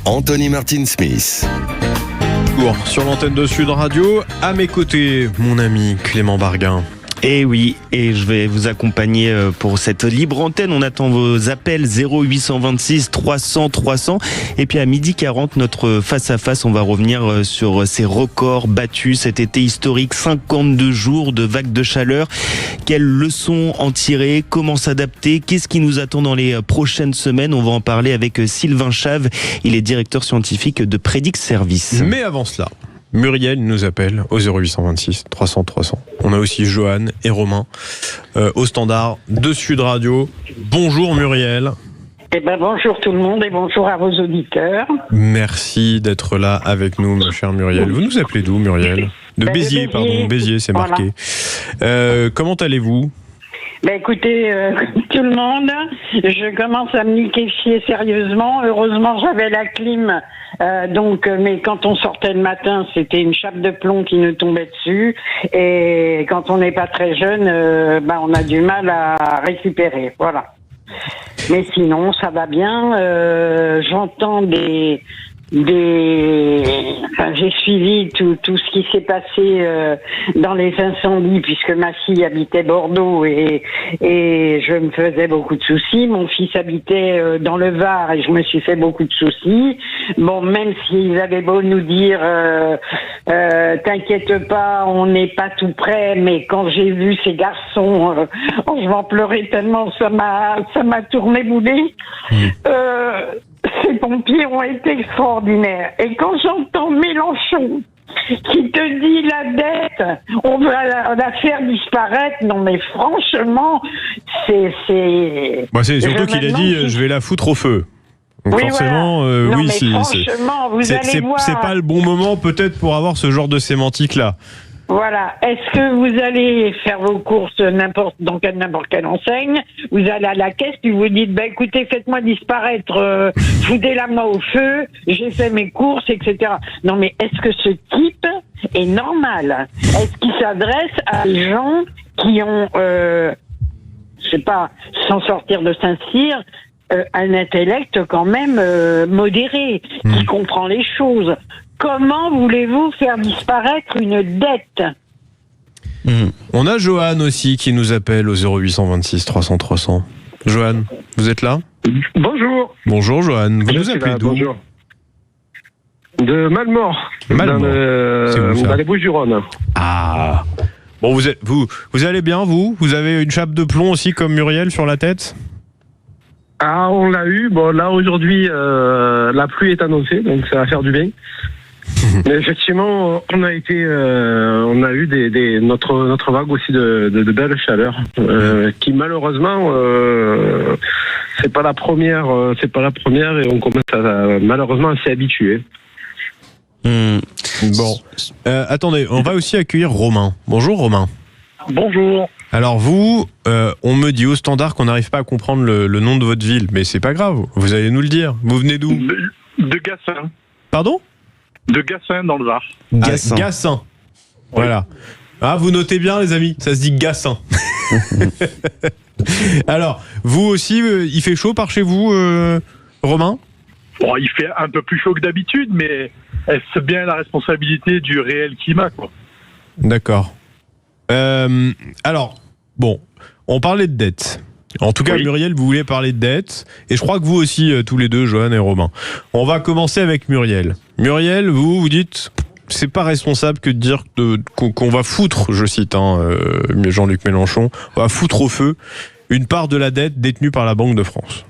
Anthony Martin Smith. Sur l'antenne de Sud Radio, à mes côtés, mon ami Clément Barguin. Et oui, et je vais vous accompagner pour cette libre antenne. On attend vos appels 0826 300 300. Et puis à 12h40, notre face-à-face, on va revenir sur ces records battus cet été historique. 52 jours de vagues de chaleur. Quelles leçons en tirer? Comment s'adapter? Qu'est-ce qui nous attend dans les prochaines semaines? On va en parler avec Sylvain Chave. Il est directeur scientifique de Predix Service. Mais avant cela, Muriel nous appelle au 0826 300 300. On a aussi Johan et Romain au standard de Sud Radio. Bonjour Muriel. Bonjour tout le monde et bonjour à vos auditeurs. Merci d'être là avec nous, ma chère Muriel. Vous nous appelez d'où, Muriel? De Béziers, pardon. Béziers, c'est marqué. Voilà. Comment allez-vous? Écoutez, tout le monde, je commence à me liquéfier sérieusement. Heureusement, j'avais la clim, mais quand on sortait le matin, c'était une chape de plomb qui nous tombait dessus. Et quand on n'est pas très jeune, on a du mal à récupérer. Voilà. Mais sinon, ça va bien. J'entends j'ai suivi tout ce qui s'est passé dans les incendies puisque ma fille habitait Bordeaux et je me faisais beaucoup de soucis. Mon fils habitait dans le Var et je me suis fait beaucoup de soucis. Bon, même s'ils avaient beau nous dire t'inquiète pas, on n'est pas tout près, mais quand j'ai vu ces garçons, je m'en pleurais tellement, ça m'a tourné boulet. Ces pompiers ont été extraordinaires. Et quand j'entends Mélenchon qui te dit la dette, on va la faire disparaître, non mais franchement, c'est surtout qu'il a dit je vais la foutre au feu. Donc oui, forcément, voilà. oui, franchement, vous allez voir. C'est pas le bon moment peut-être pour avoir ce genre de sémantique-là. Voilà. Est-ce que vous allez faire vos courses dans n'importe quelle enseigne? Vous allez à la caisse puis vous dites, écoutez, faites-moi disparaître, foutez la main au feu, j'ai fait mes courses, etc. Non, mais est-ce que ce type est normal? Est-ce qu'il s'adresse à des gens qui ont, je sais pas, sans sortir de Saint-Cyr, un intellect quand même modéré, qui comprend les choses? Comment voulez-vous faire disparaître une dette? On a Johan aussi qui nous appelle au 0826 300 300. Johan, vous êtes là? Bonjour. Bonjour Johan, vous nous appelez d'où? Bonjour. De Malmort. Dans les Bouches-du-Rhône. Ah. Bon, vous allez bien, vous? Vous avez une chape de plomb aussi comme Muriel sur la tête? Ah, on l'a eu. Bon, là aujourd'hui, la pluie est annoncée, donc ça va faire du bien. Mais effectivement, on a eu notre vague aussi de belles chaleurs, qui malheureusement, c'est pas la première, et on commence malheureusement à s'y habituer. Bon, attendez, on va aussi accueillir Romain. Bonjour Romain. Bonjour. Alors vous, on me dit au standard qu'on n'arrive pas à comprendre le nom de votre ville, mais c'est pas grave, vous allez nous le dire. Vous venez d'où? De Gassin. Pardon? De Gassin dans le Var. Gassin. Gassin. Voilà. Ah, vous notez bien les amis, ça se dit Gassin. Alors, vous aussi, il fait chaud par chez vous, Romain? Bon, il fait un peu plus chaud que d'habitude, mais est-ce bien la responsabilité du réel climat, quoi? D'accord. Alors, bon, on parlait de dette. En tout cas, oui. Muriel, vous voulez parler de dette. Et je crois que vous aussi, tous les deux, Johan et Romain. On va commencer avec Muriel. Muriel, vous dites, c'est pas responsable que de dire qu'on va foutre, je cite Jean-Luc Mélenchon, on va foutre au feu une part de la dette détenue par la Banque de France.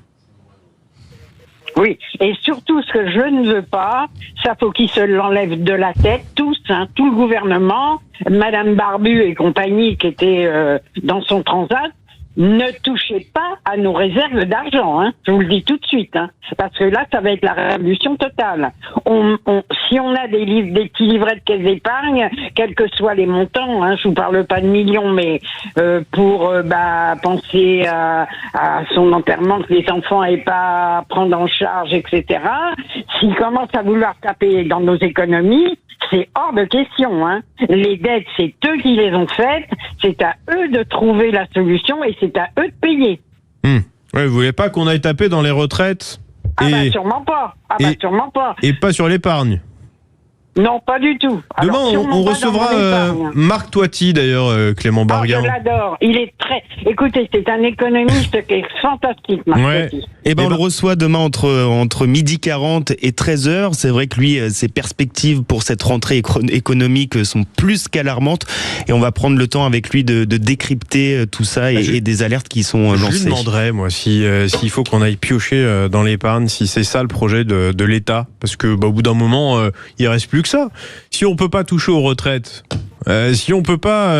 Oui, et surtout ce que je ne veux pas, ça faut qu'ils se l'enlèvent de la tête, tous, tout le gouvernement, Madame Barbu et compagnie qui étaient dans son transat, ne touchez pas à nos réserves d'argent, je vous le dis tout de suite, parce que là, ça va être la révolution totale. Si on a des petits livrets de caisse d'épargne, quels que soient les montants, je vous parle pas de millions, mais pour penser à son enterrement, que les enfants aient pas à prendre en charge, etc. S'ils commencent à vouloir taper dans nos économies, c'est hors de question. Les dettes, c'est eux qui les ont faites, c'est à eux de trouver la solution et c'est à eux de payer. Ouais, vous voulez pas qu'on aille taper dans les retraites sûrement pas. Sûrement pas. Et pas sur l'épargne. Non, pas du tout. Demain, Alors, on recevra Marc Toiti, d'ailleurs, Clément Barguin. Je l'adore. Il est très... Écoutez, c'est un économiste qui est fantastique, Marc Toiti. On le reçoit demain entre 12h40 et 13h. C'est vrai que lui, ses perspectives pour cette rentrée économique sont plus qu'alarmantes. Et on va prendre le temps avec lui de décrypter tout ça et des alertes qui sont lancées. Je lui demanderais, moi, s'il faut qu'on aille piocher dans l'épargne, si c'est ça le projet de l'État. Parce que, au bout d'un moment, il reste plus que ça. Si on peut pas toucher aux retraites, si on peut pas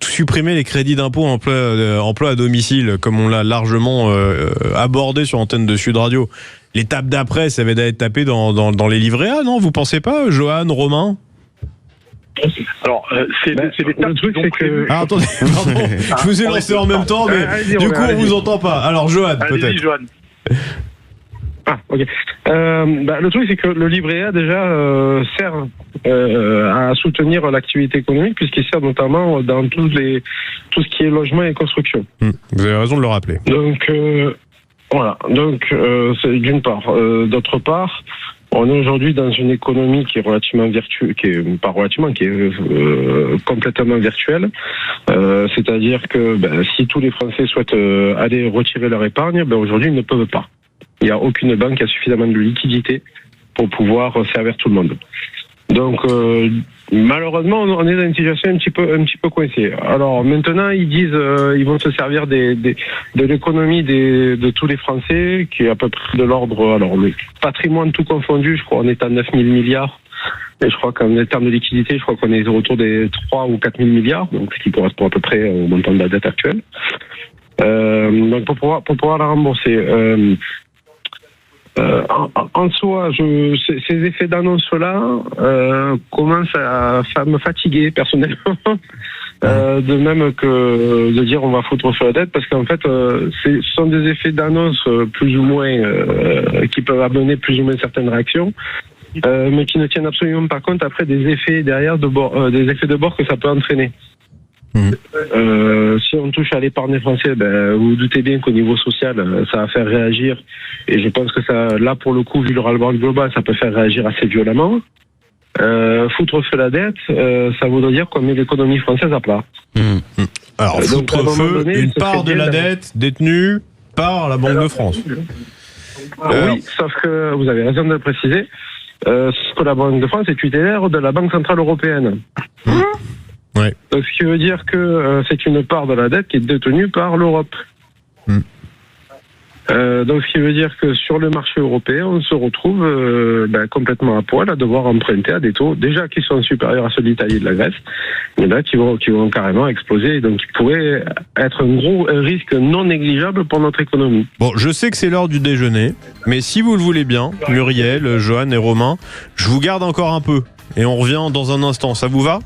supprimer les crédits d'impôt emploi à domicile, comme on l'a largement abordé sur l'antenne de Sud Radio, l'étape d'après, ça va être tapé dans les livrets A, non? Vous pensez pas, Johan, Romain? Alors, c'est l'étape truc, c'est que... Ah, attendez, pardon, je vous ai lancé en même temps, mais du coup, on vous entend pas. Alors, Johan, peut-être. Allez-y, Johan. Ah, ok. Le truc, c'est que le livret A, déjà, sert à soutenir l'activité économique, puisqu'il sert notamment dans tout ce qui est logement et construction. Vous avez raison de le rappeler. Donc, voilà. Donc, c'est d'une part. D'autre part, on est aujourd'hui dans une économie qui est relativement virtuelle, qui est complètement virtuelle. C'est-à-dire que si tous les Français souhaitent aller retirer leur épargne, aujourd'hui, ils ne peuvent pas. Il n'y a aucune banque qui a suffisamment de liquidité pour pouvoir servir tout le monde. Donc, malheureusement, on est dans une situation un petit peu coincée. Alors, maintenant, ils disent ils vont se servir de l'économie de tous les Français, qui est à peu près de l'ordre... Alors, le patrimoine tout confondu, je crois qu'on est à 9 000 milliards. Et je crois qu'en termes de liquidité, je crois qu'on est autour des 3 ou 4 000 milliards, donc ce qui correspond à peu près au montant de la dette actuelle. Donc, pour pouvoir la rembourser... en soi, ces effets d'annonce-là commencent à me fatiguer personnellement, de même que de dire on va foutre sur la dette, parce qu'en fait, ce sont des effets d'annonce plus ou moins qui peuvent amener plus ou moins certaines réactions, mais qui ne tiennent absolument pas compte après des effets derrière des effets de bord que ça peut entraîner. Si on touche à l'épargne française, vous vous doutez bien qu'au niveau social, ça va faire réagir. Et je pense que ça, là pour le coup, vu le ras-le-bol global, ça peut faire réagir assez violemment. Foutre feu la dette, ça voudrait dire qu'on met l'économie française à plat. Alors, foutre feu une part de la dette détenue par la Banque de France. Oui, sauf que vous avez raison de le préciser. Que la Banque de France est tutélaire de la Banque Centrale Européenne. Ouais. Donc, ce qui veut dire que c'est une part de la dette qui est détenue par l'Europe. Donc, ce qui veut dire que sur le marché européen, on se retrouve complètement à poil à devoir emprunter à des taux déjà qui sont supérieurs à ceux de l'Italie et de la Grèce, mais là qui vont carrément exploser, et donc qui pourrait être un risque non négligeable pour notre économie. Bon, je sais que c'est l'heure du déjeuner, mais si vous le voulez bien, Muriel, Johan et Romain, je vous garde encore un peu et on revient dans un instant. Ça vous va ?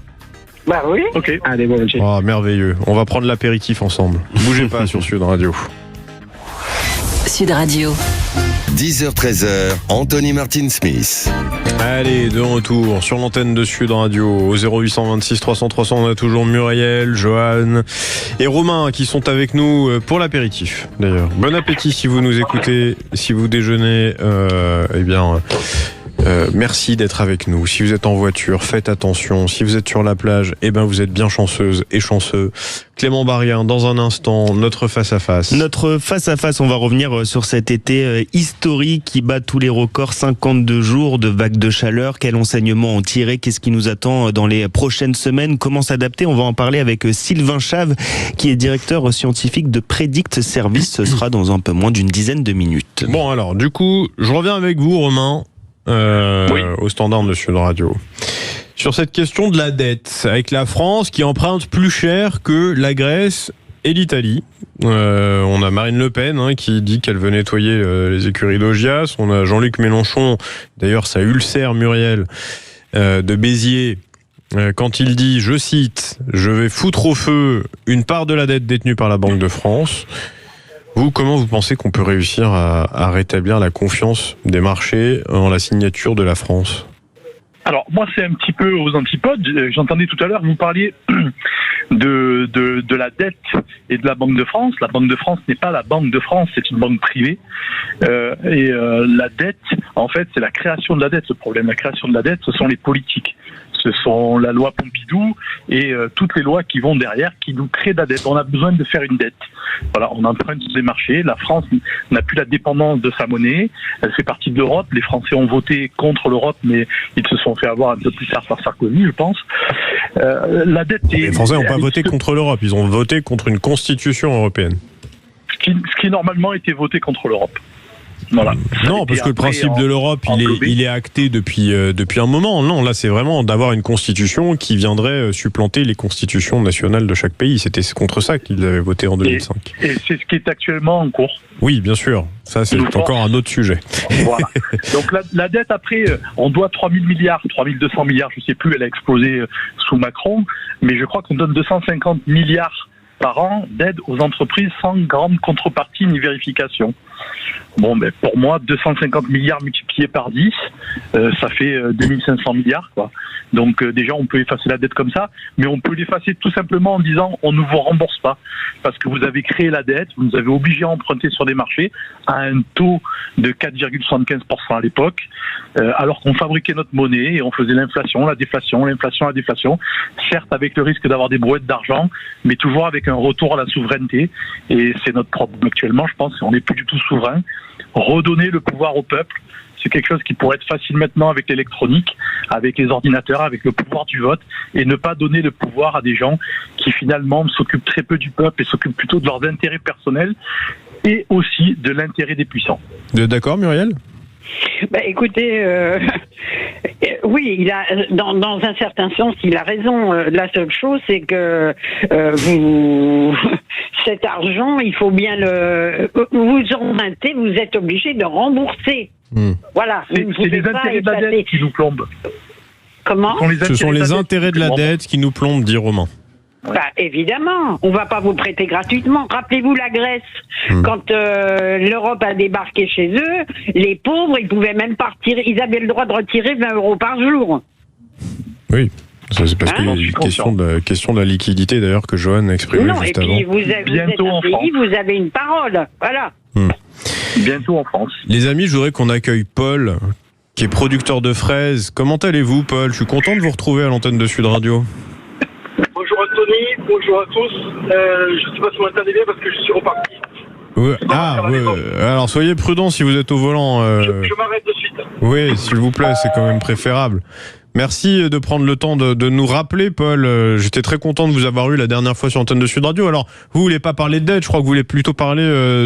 Bah oui. Ok. Allez, bon, ok. Oh, merveilleux. On va prendre l'apéritif ensemble. Bougez pas sur Sud Radio. Sud Radio. 10h-13h, Anthony Martin Smith. Allez, de retour sur l'antenne de Sud Radio au 0826 300 300. On a toujours Muriel, Johan et Romain qui sont avec nous pour l'apéritif. D'ailleurs, bon appétit si vous nous écoutez, si vous déjeunez. Merci d'être avec nous. Si vous êtes en voiture, faites attention. Si vous êtes sur la plage, vous êtes bien chanceuse et chanceux. Clément Barguin, dans un instant, notre face-à-face. Notre face-à-face, on va revenir sur cet été historique qui bat tous les records, 52 jours de vagues de chaleur. Quel enseignement en tirer? Qu'est-ce qui nous attend dans les prochaines semaines? Comment s'adapter? On va en parler avec Sylvain Chave, qui est directeur scientifique de Predict Service. Ce sera dans un peu moins d'une dizaine de minutes. Bon, alors, du coup, je reviens avec vous, Romain. Oui. Au standard de Sud Radio. Sur cette question de la dette, avec la France qui emprunte plus cher que la Grèce et l'Italie. On a Marine Le Pen qui dit qu'elle veut nettoyer les écuries d'Augias. On a Jean-Luc Mélenchon, d'ailleurs ça ulcère Muriel, de Béziers, quand il dit, je cite, « Je vais foutre au feu une part de la dette détenue par la Banque de France ». Vous, comment vous pensez qu'on peut réussir à rétablir la confiance des marchés en la signature de la France ? Alors moi c'est un petit peu aux antipodes. J'entendais tout à l'heure vous parliez de la dette et de la Banque de France. La Banque de France n'est pas la Banque de France, c'est une banque privée. La dette, en fait, c'est la création de la dette. Le problème, la création de la dette, ce sont les politiques. Ce sont la loi Pompidou et toutes les lois qui vont derrière, qui nous créent de la dette. On a besoin de faire une dette. Voilà, on emprunte des marchés. La France n'a plus la dépendance de sa monnaie. Elle fait partie de l'Europe. Les Français ont voté contre l'Europe, mais ils se sont fait avoir un peu plus tard par Sarkozy, je pense. La dette. Les Français n'ont pas voté contre l'Europe. Ils ont voté contre une constitution européenne. Ce qui normalement était voté contre l'Europe. Voilà. Non, parce que le principe de l'Europe, il est acté depuis un moment. Non, là, c'est vraiment d'avoir une constitution qui viendrait supplanter les constitutions nationales de chaque pays. C'était contre ça qu'ils avaient voté en 2005. Et c'est ce qui est actuellement en cours. Oui, bien sûr. Ça, c'est encore un autre sujet. Voilà. Donc la dette, après, on doit 3 000 milliards, 3 200 milliards, je ne sais plus, elle a explosé sous Macron, mais je crois qu'on donne 250 milliards par an d'aide aux entreprises sans grande contrepartie ni vérification. Bon, ben pour moi, 250 milliards multipliés par 10, ça fait 2500 milliards, quoi. Donc déjà, on peut effacer la dette comme ça, mais on peut l'effacer tout simplement en disant on ne vous rembourse pas, parce que vous avez créé la dette, vous nous avez obligés à emprunter sur des marchés à un taux de 4,75% à l'époque, alors qu'on fabriquait notre monnaie et on faisait l'inflation, la déflation, l'inflation, la déflation, certes avec le risque d'avoir des brouettes d'argent, mais toujours avec un retour à la souveraineté. Et c'est notre problème actuellement, je pense qu'on n'est plus du tout souverain. Redonner le pouvoir au peuple, c'est quelque chose qui pourrait être facile maintenant avec l'électronique, avec les ordinateurs, avec le pouvoir du vote, et ne pas donner le pouvoir à des gens qui finalement s'occupent très peu du peuple et s'occupent plutôt de leurs intérêts personnels et aussi de l'intérêt des puissants. D'accord, Muriel ? Écoutez, oui, il a, dans un certain sens, il a raison. La seule chose, c'est que cet argent, il faut bien vous empruntez, vous êtes obligé de rembourser. Voilà. C'est les intérêts de la dette qui nous plombent. Comment ? Ce sont les intérêts de la dette qui nous plombent, dit Romain. Évidemment, on va pas vous prêter gratuitement. Rappelez-vous la Grèce, quand l'Europe a débarqué chez eux, les pauvres, ils pouvaient même pas retirer, ils avaient le droit de retirer 20 € par jour. Oui, ça, c'est parce qu'il y a une question de la liquidité d'ailleurs que Johan a exprimé juste avant. Non, et puis vous êtes un pays, vous avez une parole, voilà. Bientôt en France. Les amis, je voudrais qu'on accueille Paul, qui est producteur de fraises. Comment allez-vous, Paul ? Je suis content de vous retrouver à l'antenne de Sud Radio. Bonjour Anthony, bonjour à tous. Je ne sais pas si vous m'entendez bien parce que je suis reparti. Alors soyez prudents si vous êtes au volant. Je m'arrête de suite. Oui, s'il vous plaît, c'est quand même préférable. Merci de prendre le temps de nous rappeler, Paul. J'étais très content de vous avoir eu la dernière fois sur l'antenne de Sud Radio. Alors, vous voulez pas parler de dette, je crois que vous voulez plutôt parler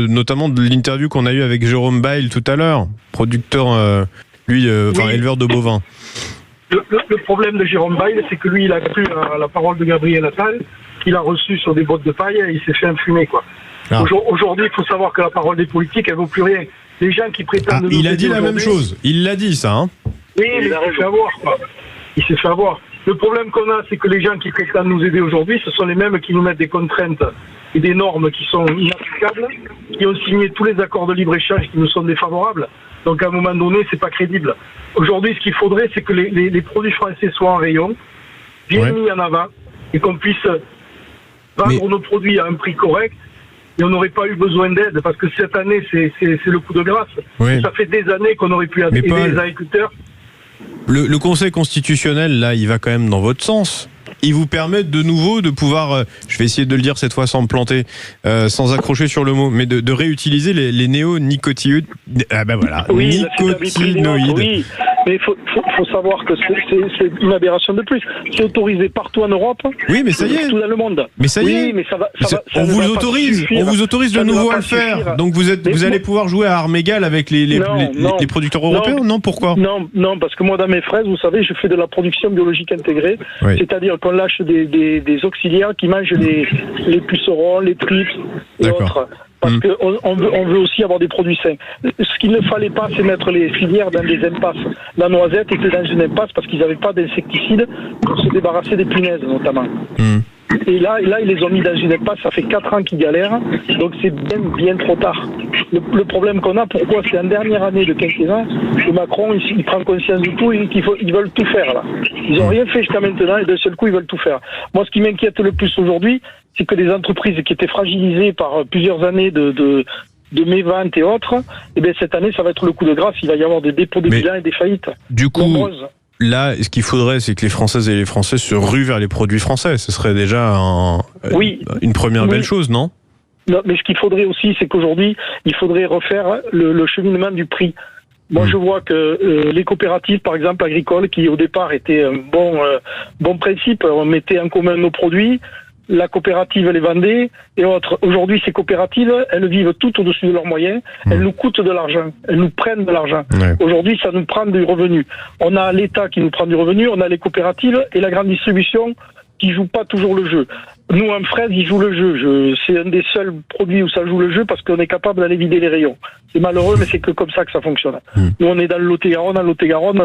notamment de l'interview qu'on a eue avec Jérôme Bail tout à l'heure, producteur, éleveur de bovins. Le problème de Jérôme Bail, c'est que lui, il a cru à la parole de Gabriel Attal, qu'il a reçu sur des bottes de paille et il s'est fait infumer, quoi. Ah. Aujourd'hui, il faut savoir que la parole des politiques, elle vaut plus rien. Les gens qui prétendent... il a dit la même chose. Il l'a dit, ça, hein. Oui, mais il s'est fait avoir, quoi. Il s'est fait avoir. Le problème qu'on a, c'est que les gens qui prétendent nous aider aujourd'hui, ce sont les mêmes qui nous mettent des contraintes et des normes qui sont inapplicables, qui ont signé tous les accords de libre-échange qui nous sont défavorables. Donc à un moment donné, c'est pas crédible. Aujourd'hui, ce qu'il faudrait, c'est que les produits français soient en rayon, bien mis en avant, et qu'on puisse vendre nos produits à un prix correct, et on n'aurait pas eu besoin d'aide, parce que cette année, c'est le coup de grâce. Oui. Ça fait des années qu'on aurait pu aider les agriculteurs. Le Conseil constitutionnel, là, il va quand même dans votre sens. Il vous permet de nouveau de pouvoir, je vais essayer de le dire cette fois sans me planter, sans accrocher sur le mot, mais de réutiliser les néonicotinoïdes. Ah ben voilà, oui, nicotinoïdes. Oui, mais il faut savoir que c'est une aberration de plus. C'est autorisé partout en Europe. Oui, mais ça y est. Tout dans le monde. Mais ça y est. Oui, mais on vous autorise de nouveau à le faire. Donc vous allez pouvoir jouer à armes égales avec les producteurs européens. Non, pourquoi ? Non, parce que moi dans mes fraises, vous savez, je fais de la production biologique intégrée, c'est-à-dire qu'on lâche des auxiliaires qui mangent les pucerons, les tripes et autres. Parce qu'on veut aussi avoir des produits sains. Ce qu'il ne fallait pas, c'est mettre les filières dans des impasses. La noisette était dans une impasse parce qu'ils n'avaient pas d'insecticides pour se débarrasser des punaises, notamment. Et là, ils les ont mis dans une impasse, ça fait 4 ans qu'ils galèrent, donc c'est bien trop tard. Le problème qu'on a, pourquoi c'est en dernière année de quinquennat que Macron, il prend conscience de tout et qu'ils veulent tout faire là. Ils n'ont rien fait jusqu'à maintenant et d'un seul coup, ils veulent tout faire. Moi, ce qui m'inquiète le plus aujourd'hui, c'est que les entreprises qui étaient fragilisées par plusieurs années de méventes et autres, et bien cette année, ça va être le coup de grâce. Il va y avoir des dépôts de bilan et des faillites. Du coup, nombreuses. Là, ce qu'il faudrait, c'est que les Françaises et les Français se ruent vers les produits français. Ce serait déjà une première belle chose, non ? Non, mais ce qu'il faudrait aussi, c'est qu'aujourd'hui, il faudrait refaire le cheminement du prix. Moi, je vois que les coopératives, par exemple, agricoles, qui au départ étaient un bon principe, on mettait en commun nos produits, la coopérative les vendait, et autres. Aujourd'hui, ces coopératives, elles vivent tout au-dessus de leurs moyens, elles nous coûtent de l'argent, elles nous prennent de l'argent. Ouais. Aujourd'hui, ça nous prend du revenu. On a l'État qui nous prend du revenu, on a les coopératives et la grande distribution qui joue pas toujours le jeu. Nous, en fraise, ils jouent le jeu. C'est un des seuls produits où ça joue le jeu parce qu'on est capable d'aller vider les rayons. C'est malheureux, mais c'est que comme ça que ça fonctionne. Nous, on est dans le Lot-et-Garonne. Dans le Lot-et-Garonne,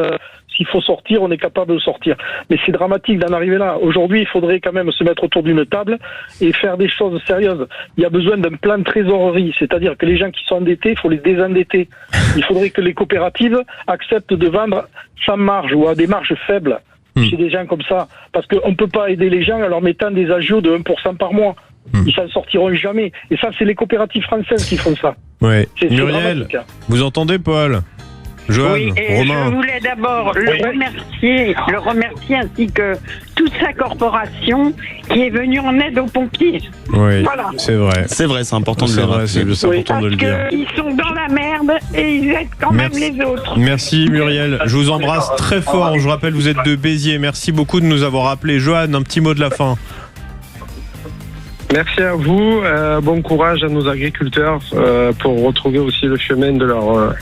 s'il faut sortir, on est capable de sortir. Mais c'est dramatique d'en arriver là. Aujourd'hui, il faudrait quand même se mettre autour d'une table et faire des choses sérieuses. Il y a besoin d'un plan de trésorerie. C'est-à-dire que les gens qui sont endettés, il faut les désendetter. Il faudrait que les coopératives acceptent de vendre sans marge ou à des marges faibles. Chez des gens comme ça. Parce qu'on ne peut pas aider les gens en leur mettant des agios de 1% par mois. Ils s'en sortiront jamais. Et ça, c'est les coopératives françaises qui font ça. Ouais. Muriel, vous entendez, Paul ? Joanne, oui, et Romain. je voulais d'abord le remercier ainsi que toute sa corporation qui est venue en aide aux pompiers. Oui, voilà. C'est vrai. C'est vrai, c'est important de le rappeler. C'est important de le dire. Parce qu'ils sont dans la merde et ils aident quand même les autres. Merci Muriel, je vous embrasse très fort. Je rappelle, vous êtes de Béziers. Merci beaucoup de nous avoir appelés. Joanne, un petit mot de la fin. Merci à vous. Bon courage à nos agriculteurs pour retrouver aussi le chemin de leur...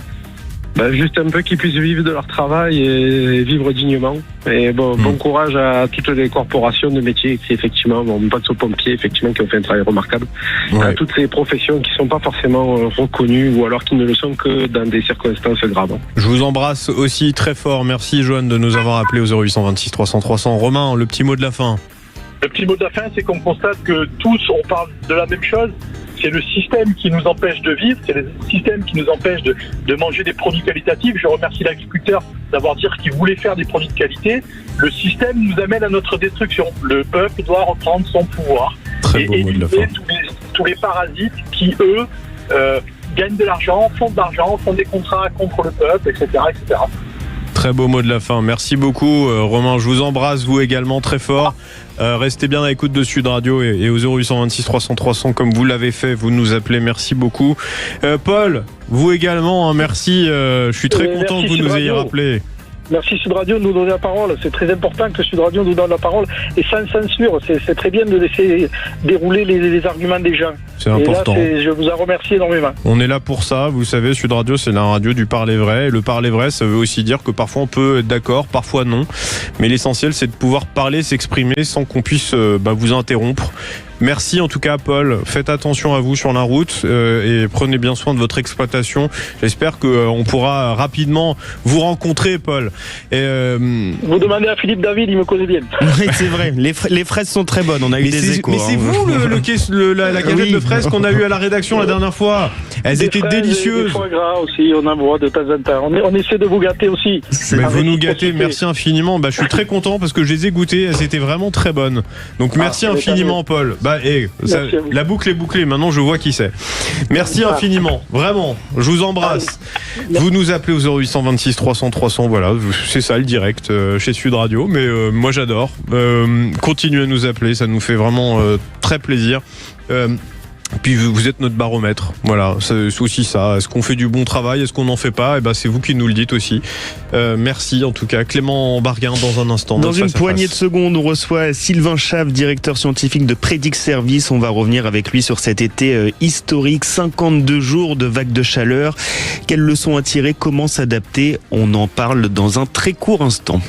juste un peu qu'ils puissent vivre de leur travail et vivre dignement. Et bon courage à toutes les corporations de métiers qui effectivement, on pense aux pompiers effectivement qui ont fait un travail remarquable. Ouais. À toutes les professions qui ne sont pas forcément reconnues ou alors qui ne le sont que dans des circonstances graves. Je vous embrasse aussi très fort. Merci Joanne de nous avoir appelés au 0826 300 300. Romain, le petit mot de la fin. Le petit mot de la fin, c'est qu'on constate que tous, on parle de la même chose. C'est le système qui nous empêche de vivre, c'est le système qui nous empêche de manger des produits qualitatifs. Je remercie l'agriculteur d'avoir dit qu'il voulait faire des produits de qualité. Le système nous amène à notre destruction. Le peuple doit reprendre son pouvoir et éliminer tous les parasites qui, eux, gagnent de l'argent, font des contrats contre le peuple, etc., etc. Très beau mot de la fin. Merci beaucoup, Romain. Je vous embrasse, vous également, très fort. Restez bien à l'écoute de Sud Radio et au 0826 300 300 comme vous l'avez fait, vous nous appelez. Merci beaucoup. Paul, vous également, hein, merci. Je suis très content que vous nous ayez rappelé. Merci Sud Radio de nous donner la parole. C'est très important que Sud Radio nous donne la parole et sans censure. C'est très bien de laisser dérouler les arguments des gens. C'est important. Là, je vous en remercie énormément. On est là pour ça. Vous savez, Sud Radio, c'est la radio du parler vrai. Et le parler vrai, ça veut aussi dire que parfois on peut être d'accord, parfois non. Mais l'essentiel, c'est de pouvoir parler, s'exprimer sans qu'on puisse vous interrompre. Merci en tout cas Paul, faites attention à vous sur la route et prenez bien soin de votre exploitation. J'espère qu'on pourra rapidement vous rencontrer Paul. Vous demandez à Philippe David, il me connaît bien. Oui, c'est vrai, les fraises sont très bonnes, on a eu des échos. Mais c'est vous la cagette de fraises qu'on a eu à la rédaction la dernière fois. Elles étaient délicieuses. Des foie gras aussi, on en voit de temps en temps. On essaie de vous gâter aussi. Mais vous nous gâtez, merci infiniment. Je suis très content parce que je les ai goûtées, elles étaient vraiment très bonnes. Donc merci infiniment Paul. La boucle est bouclée, maintenant je vois qui c'est. Merci infiniment, vraiment, je vous embrasse. Vous nous appelez au 0826 300 300, voilà, c'est ça le direct chez Sud Radio, mais moi j'adore. Continuez à nous appeler, ça nous fait vraiment très plaisir. Puis vous êtes notre baromètre, voilà, c'est aussi ça. Est-ce qu'on fait du bon travail, est-ce qu'on n'en fait pas ? C'est vous qui nous le dites aussi. Merci en tout cas. Clément Barguin dans un instant. Dans une poignée de secondes, on reçoit Sylvain Chave, directeur scientifique de Prédic Service. On va revenir avec lui sur cet été historique, 52 jours de vagues de chaleur. Quelles leçons à tirer, comment s'adapter ? On en parle dans un très court instant.